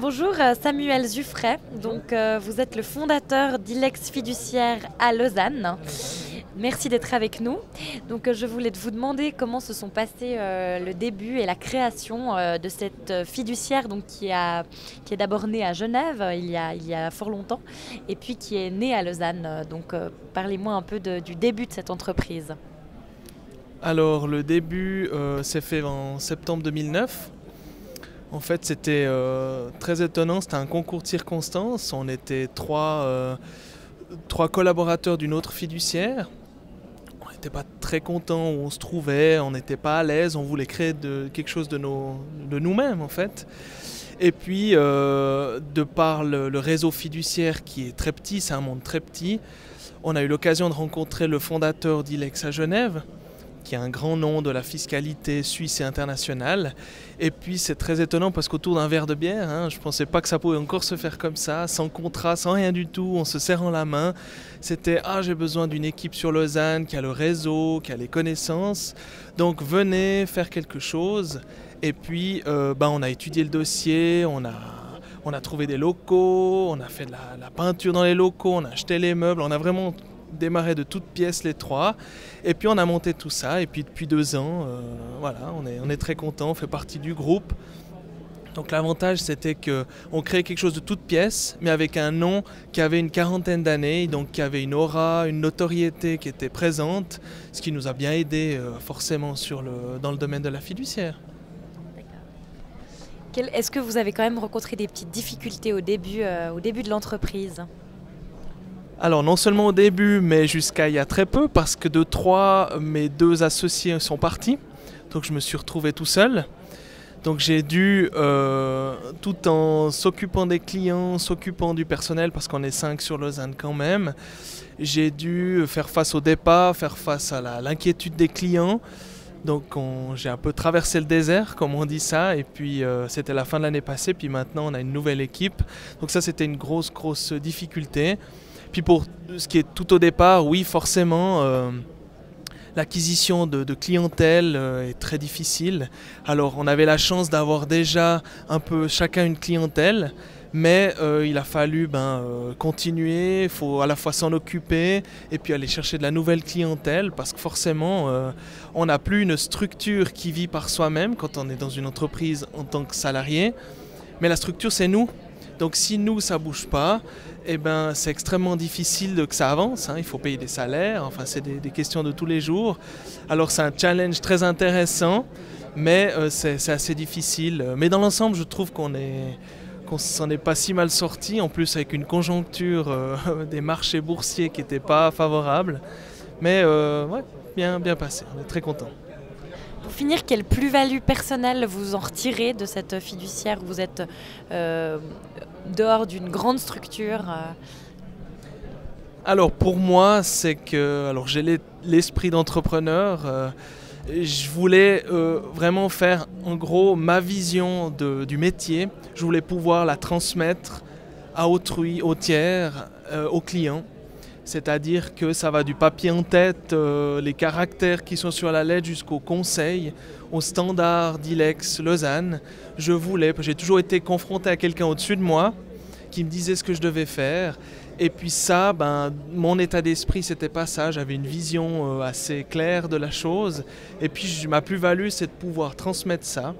Bonjour Samuel Zuffray, vous êtes le fondateur d'Ilex Fiduciaire à Lausanne. Merci d'être avec nous. Je voulais vous demander comment se sont passés le début et la création de cette fiduciaire qui est d'abord née à Genève il y a fort longtemps et puis qui est née à Lausanne. Parlez-moi un peu du début de cette entreprise. Alors le début s'est fait en septembre 2009. En fait, c'était très étonnant, c'était un concours de circonstances. On était trois collaborateurs d'une autre fiduciaire. On n'était pas très contents où on se trouvait, on n'était pas à l'aise, on voulait créer quelque chose de nous-mêmes en fait. Et puis, de par le réseau fiduciaire qui est très petit, c'est un monde très petit, on a eu l'occasion de rencontrer le fondateur d'Ilex à Genève, qui est un grand nom de la fiscalité suisse et internationale. Et puis c'est très étonnant parce qu'autour d'un verre de bière, je ne pensais pas que ça pouvait encore se faire comme ça, sans contrat, sans rien du tout, on se serrant la main. C'était « Ah, j'ai besoin d'une équipe sur Lausanne qui a le réseau, qui a les connaissances, donc venez faire quelque chose ». Et puis on a étudié le dossier, on a trouvé des locaux, on a fait de la peinture dans les locaux, on a acheté les meubles, on a vraiment démarré de toutes pièces les trois, et puis on a monté tout ça, et puis depuis 2 ans, voilà, on est très content, on fait partie du groupe. Donc l'avantage c'était qu'on créait quelque chose de toutes pièces, mais avec un nom qui avait une quarantaine d'années, donc qui avait une aura, une notoriété qui était présente, ce qui nous a bien aidé forcément dans le domaine de la fiduciaire. Est-ce que vous avez quand même rencontré des petites difficultés au début de l'entreprise ? Alors non seulement au début, mais jusqu'à il y a très peu, parce que de 3, mes 2 associés sont partis, donc je me suis retrouvé tout seul. Donc j'ai dû, tout en s'occupant des clients, s'occupant du personnel, parce qu'on est 5 sur Lausanne quand même, j'ai dû faire face au départ, faire face à l'inquiétude des clients. Donc j'ai un peu traversé le désert, comme on dit ça, et puis c'était la fin de l'année passée, puis maintenant on a une nouvelle équipe. Donc ça c'était une grosse difficulté. Puis pour ce qui est tout au départ, oui forcément, l'acquisition de clientèle est très difficile. Alors on avait la chance d'avoir déjà un peu chacun une clientèle, mais il a fallu continuer, il faut à la fois s'en occuper et puis aller chercher de la nouvelle clientèle, parce que forcément on n'a plus une structure qui vit par soi-même quand on est dans une entreprise en tant que salarié, mais la structure c'est nous. Donc si nous ça bouge pas, c'est extrêmement difficile que ça avance, il faut payer des salaires, enfin c'est des questions de tous les jours. Alors c'est un challenge très intéressant, mais c'est assez difficile. Mais dans l'ensemble je trouve qu'on s'en est pas si mal sorti, en plus avec une conjoncture des marchés boursiers qui n'était pas favorable. Mais ouais, bien passé, on est très contents. Pour finir, quelle plus-value personnelle vous en retirez de cette fiduciaire où vous êtes dehors d'une grande structure Alors pour moi, c'est que j'ai l'esprit d'entrepreneur. Je voulais vraiment faire en gros ma vision du métier. Je voulais pouvoir la transmettre à autrui, aux tiers, aux clients. C'est-à-dire que ça va du papier en tête, les caractères qui sont sur la lettre jusqu'au conseil, au standard d'Ilex Lausanne. J'ai toujours été confronté à quelqu'un au-dessus de moi qui me disait ce que je devais faire. Et puis ça, mon état d'esprit, c'était pas ça. J'avais une vision assez claire de la chose. Et puis ma plus-value, c'est de pouvoir transmettre ça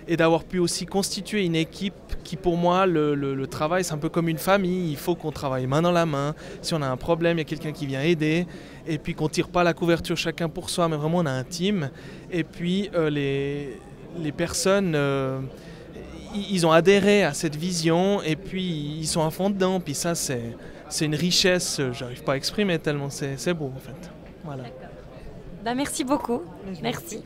et d'avoir pu aussi constituer une équipe qui, pour moi, le travail, c'est un peu comme une famille. Il faut qu'on travaille main dans la main. Si on a un problème, il y a quelqu'un qui vient aider. Et puis qu'on ne tire pas la couverture chacun pour soi, mais vraiment on a un team. Et puis les personnes, ils ont adhéré à cette vision et puis ils sont à fond dedans. Puis ça, c'est une richesse, j'arrive pas à exprimer tellement c'est beau en fait. Voilà. Merci beaucoup. Merci.